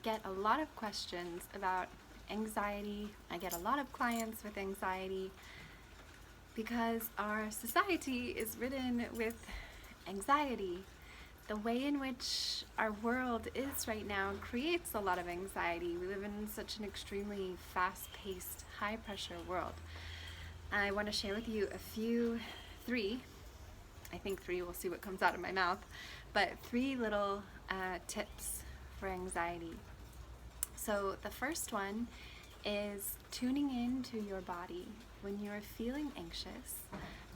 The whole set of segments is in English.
get a lot of questions about anxiety. I get a lot of clients with anxiety because our society is ridden with anxiety. The way in which our world is right now creates a lot of anxiety. We live in such an extremely fast-paced, high-pressure world. I want to share with you three, I think three, we'll see what comes out of my mouth, but three little tips for anxiety. So the first one is tuning into your body when you are feeling anxious,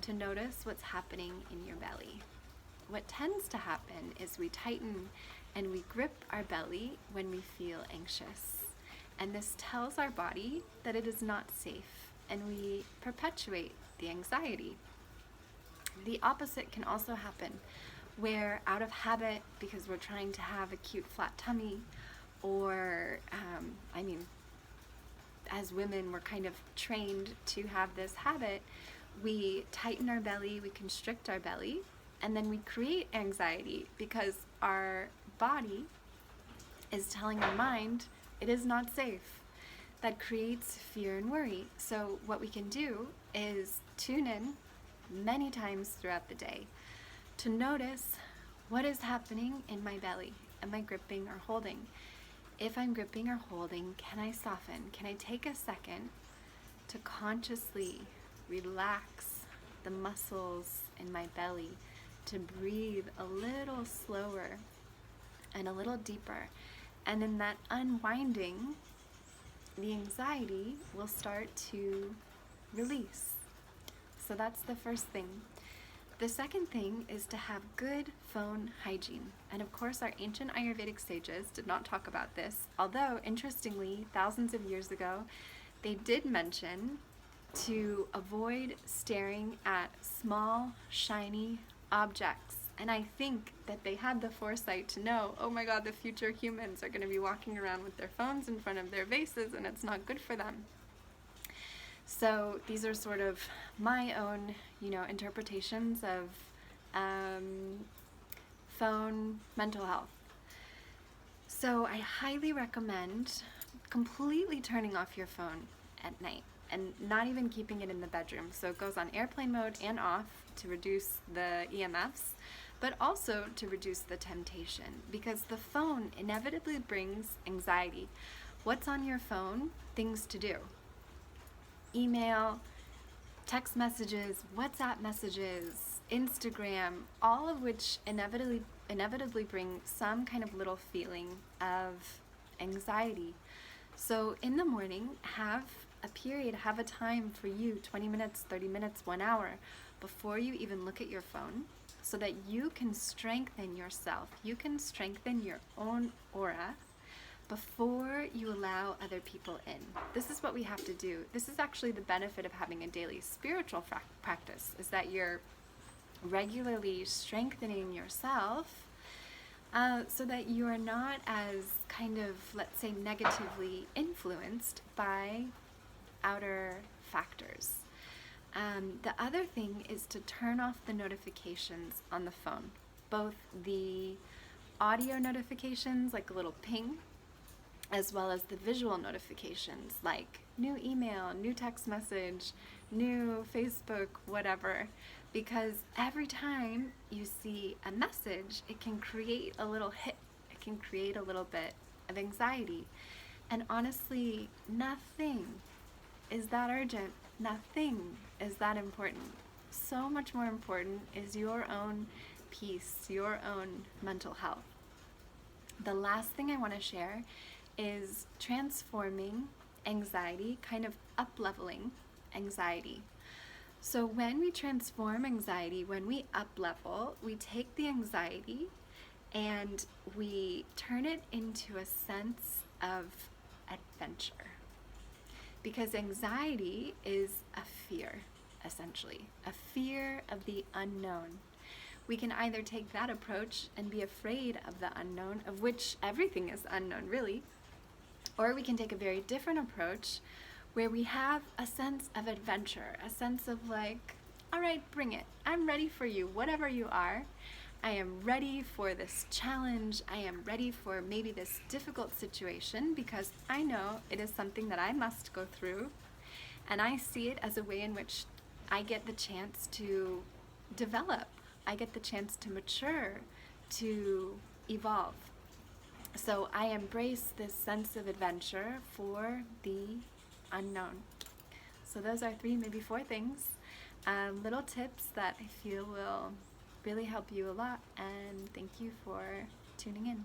to notice what's happening in your belly. What tends to happen is we tighten and we grip our belly when we feel anxious. And this tells our body that it is not safe, and we perpetuate the anxiety. The opposite can also happen, where out of habit, because we're trying to have a cute flat tummy, or as women, we're kind of trained to have this habit, we tighten our belly, we constrict our belly, and then we create anxiety because our body is telling our mind it is not safe. That creates fear and worry. So what we can do is tune in many times throughout the day to notice what is happening in my belly. Am I gripping or holding? If I'm gripping or holding, can I soften? Can I take a second to consciously relax the muscles in my belly, to breathe a little slower and a little deeper? And in that unwinding, the anxiety will start to release. So that's the first thing. The second thing is to have good phone hygiene. And of course, our ancient Ayurvedic sages did not talk about this, although interestingly, thousands of years ago, they did mention to avoid staring at small, shiny objects. And I think that they had the foresight to know, oh my God, the future humans are going to be walking around with their phones in front of their vases, and it's not good for them. So these are sort of my own, interpretations of phone mental health. So I highly recommend completely turning off your phone at night and not even keeping it in the bedroom. So it goes on airplane mode and off to reduce the EMFs, but also to reduce the temptation, because the phone inevitably brings anxiety. What's on your phone? Things to do. Email, text messages, WhatsApp messages, Instagram, all of which inevitably bring some kind of little feeling of anxiety. So in the morning, have a time for you, 20 minutes, 30 minutes, 1 hour, before you even look at your phone, so that you can strengthen yourself. You can strengthen your own aura before you allow other people in. This is what we have to do. This is actually the benefit of having a daily spiritual practice, is that you're regularly strengthening yourself so that you are not as kind of, let's say, negatively influenced by outer factors. The other thing is to turn off the notifications on the phone, both the audio notifications, like a little ping, as well as the visual notifications, like new email, new text message, new Facebook, whatever. Because every time you see a message, it can create a little hit. It can create a little bit of anxiety. And honestly, nothing is that urgent. Nothing is that important. So much more important is your own peace, your own mental health. The last thing I want to share is transforming anxiety, kind of up-leveling anxiety. So when we transform anxiety, when we up-level, we take the anxiety and we turn it into a sense of adventure. Because anxiety is a fear, essentially, a fear of the unknown. We can either take that approach and be afraid of the unknown, of which everything is unknown, really, or we can take a very different approach where we have a sense of adventure, a sense of like, all right, bring it. I'm ready for you, whatever you are. I am ready for this challenge. I am ready for maybe this difficult situation because I know it is something that I must go through. And I see it as a way in which I get the chance to develop. I get the chance to mature, to evolve. So I embrace this sense of adventure for the unknown. So those are 3, maybe 4 things, little tips that I feel will really help you a lot. And thank you for tuning in.